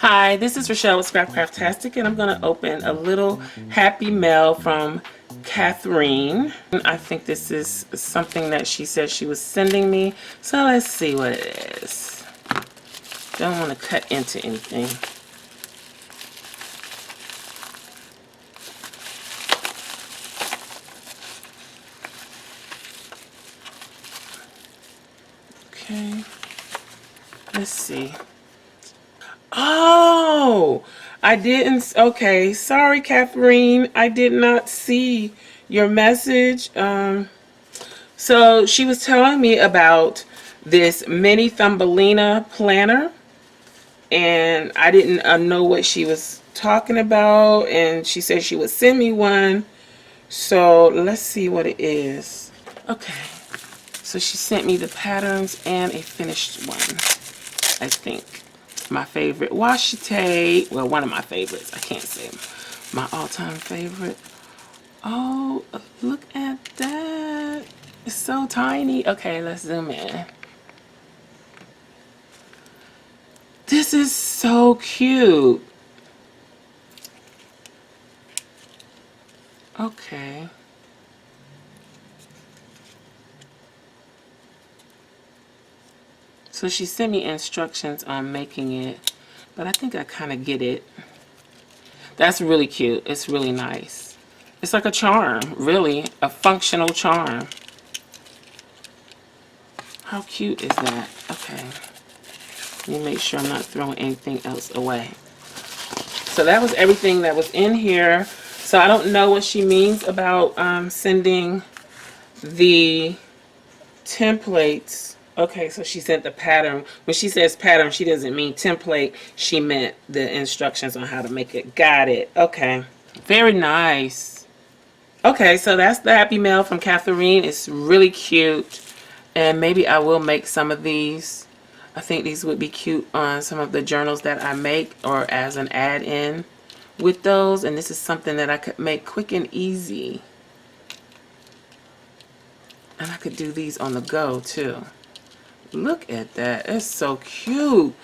Hi, this is Rachelle with Scrapcraftastic, and I'm going to open a little happy mail from Catherine. I think this is something that she said she was sending me, so let's see what it is. Don't want to cut into anything. Okay, let's see. Oh, I didn't. Okay, sorry, Catherine. I did not see your message. So she was telling me about this mini Thumbelina planner, and I didn't know what she was talking about, and she said she would send me one. So let's see what it is. Okay, so she sent me the patterns and a finished one, I think. My favorite washi tape. Well, one of my favorites. I can't say my all-time favorite. Oh, look at that. It's so tiny. Okay, let's zoom in. This is so cute. Okay. So she sent me instructions on making it, but I think I kind of get it. That's really cute. It's really nice. It's like a charm, really, a functional charm. How cute is that? Okay. Let me make sure I'm not throwing anything else away. So that was everything that was in here. So I don't know what she means about sending the templates. Okay, so she sent the pattern. When she says pattern, she doesn't mean template. She meant the instructions on how to make it. Got it. Okay. Very nice. Okay, so that's the happy mail from Catherine. It's really cute. And maybe I will make some of these. I think these would be cute on some of the journals that I make, or as an add-in with those. And this is something that I could make quick and easy. And I could do these on the go too. Look at that. It's so cute.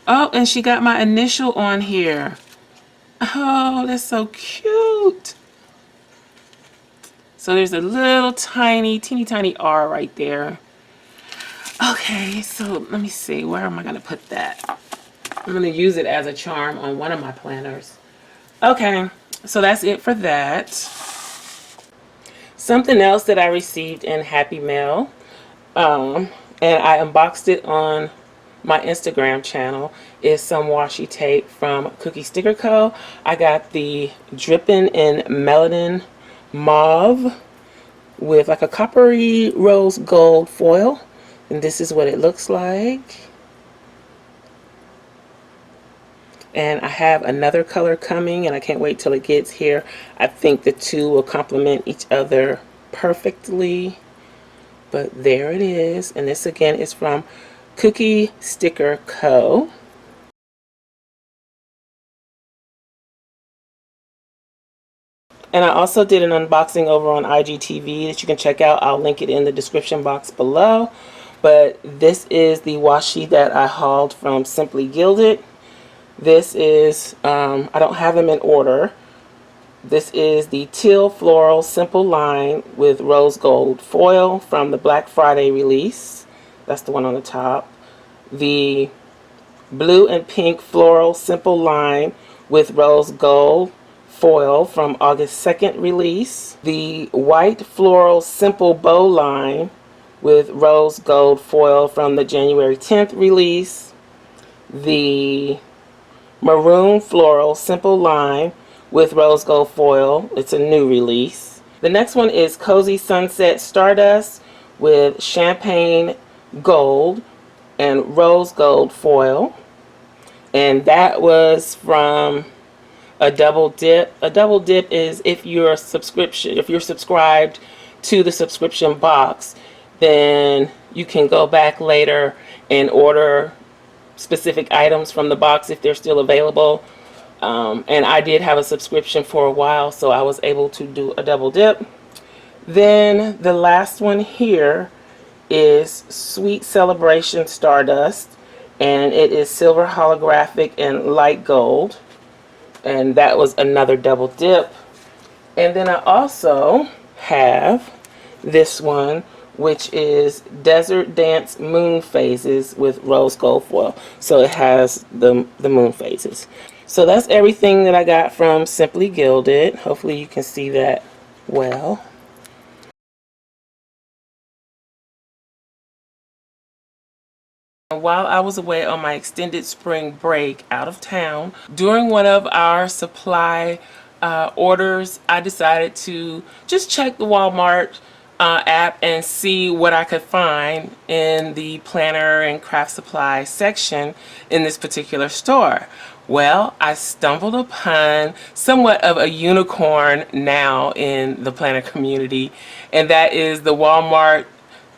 Oh, and she got my initial on here. Oh, that's so cute. So there's a little tiny, teeny tiny R right there. Okay, so let me see. Where am I going to put that? I'm going to use it as a charm on one of my planners. Okay, so that's it for that. Something else that I received in Happy Mail, and I unboxed it on my Instagram channel, is some washi tape from Cookie Sticker Co. I got the Drippin' in Melanin Mauve with like a coppery rose gold foil, and this is what it looks like. And I have another color coming, and I can't wait till it gets here. I think the two will complement each other perfectly. But there it is. And this again is from Cookie Sticker Co. And I also did an unboxing over on IGTV that you can check out. I'll link it in the description box below. But this is the washi that I hauled from Simply Gilded. This is, I don't have them in order. This is the Teal Floral Simple Line with Rose Gold Foil from the Black Friday release. That's the one on the top. The Blue and Pink Floral Simple Line with Rose Gold Foil from August 2nd release. The White Floral Simple Bow Line with Rose Gold Foil from the January 10th release. The Maroon Floral Simple Line with Rose Gold Foil. It's a new release. The next one is Cozy Sunset Stardust with Champagne Gold and Rose Gold Foil. And that was from a double dip. A double dip is if you're subscribed to the subscription box, then you can go back later and order specific items from the box if they're still available. And I did have a subscription for a while, so I was able to do a double dip. Then the last one here is Sweet Celebration Stardust, and it is silver holographic and light gold, and that was another double dip. And then I also have this one, which is Desert Dance Moon Phases with rose gold foil. So it has the moon phases. So that's everything that I got from Simply Gilded. Hopefully you can see that well. While I was away on my extended spring break out of town, during one of our supply orders, I decided to just check the Walmart app and see what I could find in the planner and craft supply section in this particular store. Well, I stumbled upon somewhat of a unicorn now in the planner community, and that is the Walmart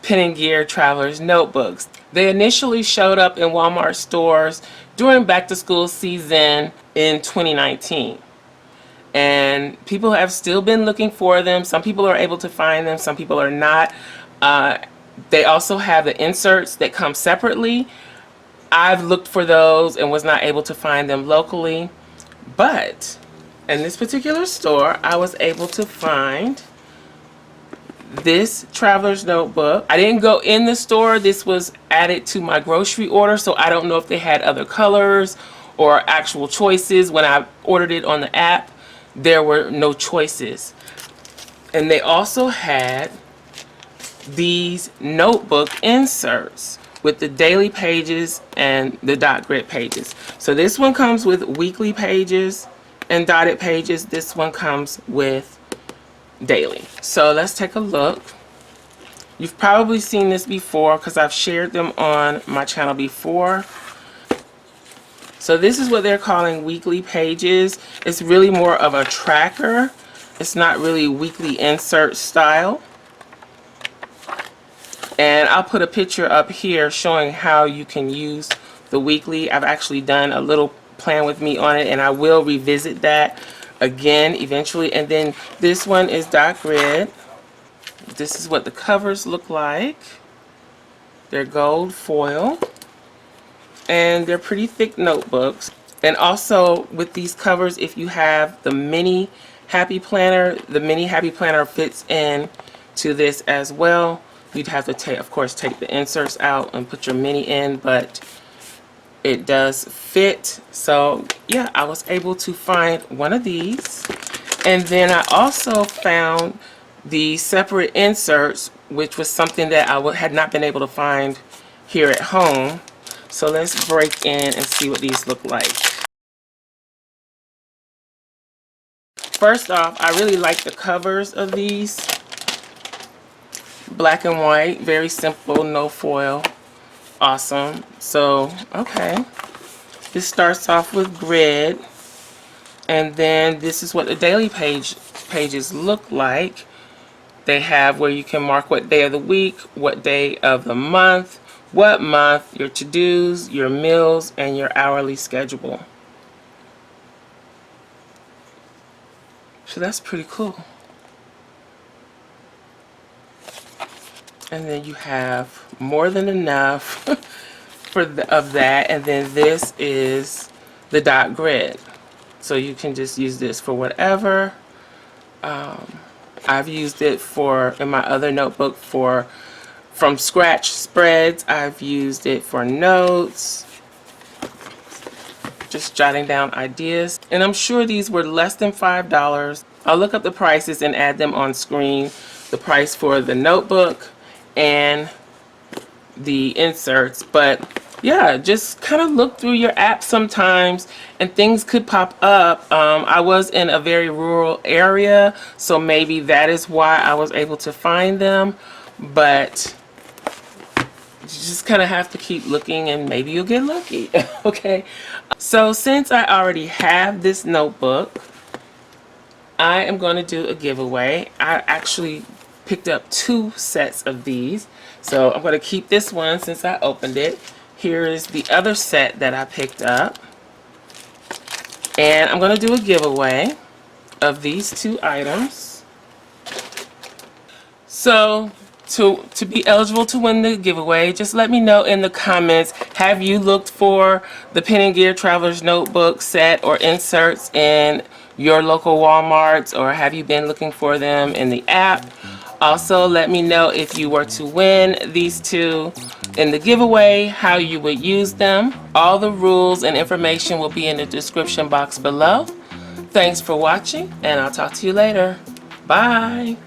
Pen+Gear Traveler's Notebooks. They initially showed up in Walmart stores during back to school season in 2019. And people have still been looking for them. Some people are able to find them, some people are not. They also have the inserts that come separately. I've looked for those and was not able to find them locally. But in this particular store, I was able to find this traveler's notebook. I didn't go in the store. This was added to my grocery order, so I don't know if they had other colors or actual choices. When I ordered it on the app, there were no choices. And they also had these notebook inserts with the daily pages and the dot grid pages. So this one comes with weekly pages and dotted pages. This one comes with daily. So let's take a look. You've probably seen this before because I've shared them on my channel before. So this is what they're calling weekly pages. It's really more of a tracker. It's not really weekly insert style. And I'll put a picture up here showing how you can use the weekly. I've actually done a little plan with me on it, and I will revisit that again eventually. And then this one is dot grid. This is what the covers look like. They're gold foil, and they're pretty thick notebooks. And also with these covers, if you have the mini Happy Planner, the mini Happy Planner fits in to this as well. You'd have to take, of course, take the inserts out and put your mini in, but it does fit. So yeah, I was able to find one of these. And then I also found the separate inserts, which was something that I had not been able to find here at home. So let's break in and see what these look like. First off, I really like the covers of these. Black and white, very simple, no foil. Awesome. So, okay. This starts off with grid. And then this is what the daily pages look like. They have where you can mark what day of the week, what day of the month, what month, your to-dos, your meals, and your hourly schedule. So that's pretty cool. And then you have more than enough of that. And then this is the dot grid. So you can just use this for whatever. I've used it in my other notebook from scratch spreads. I've used it for notes, just jotting down ideas. And I'm sure these were less than $5. I'll look up the prices and add them on screen. The price for the notebook and the inserts. But yeah, just kind of look through your app sometimes and things could pop up. I was in a very rural area, so maybe that is why I was able to find them. But you just kind of have to keep looking and maybe you'll get lucky. Okay, so since I already have this notebook, I am going to do a giveaway. I actually picked up 2 sets of these, so I'm going to keep this one since I opened it. Here is the other set that I picked up, and I'm going to do a giveaway of these 2 items. So to be eligible to win the giveaway, just let me know in the comments. Have you looked for the Pen+Gear Traveler's Notebook set or inserts in your local Walmarts, or have you been looking for them in the app? Also, let me know if you were to win these two in the giveaway, how you would use them. All the rules and information will be in the description box below. Thanks for watching, and I'll talk to you later. Bye.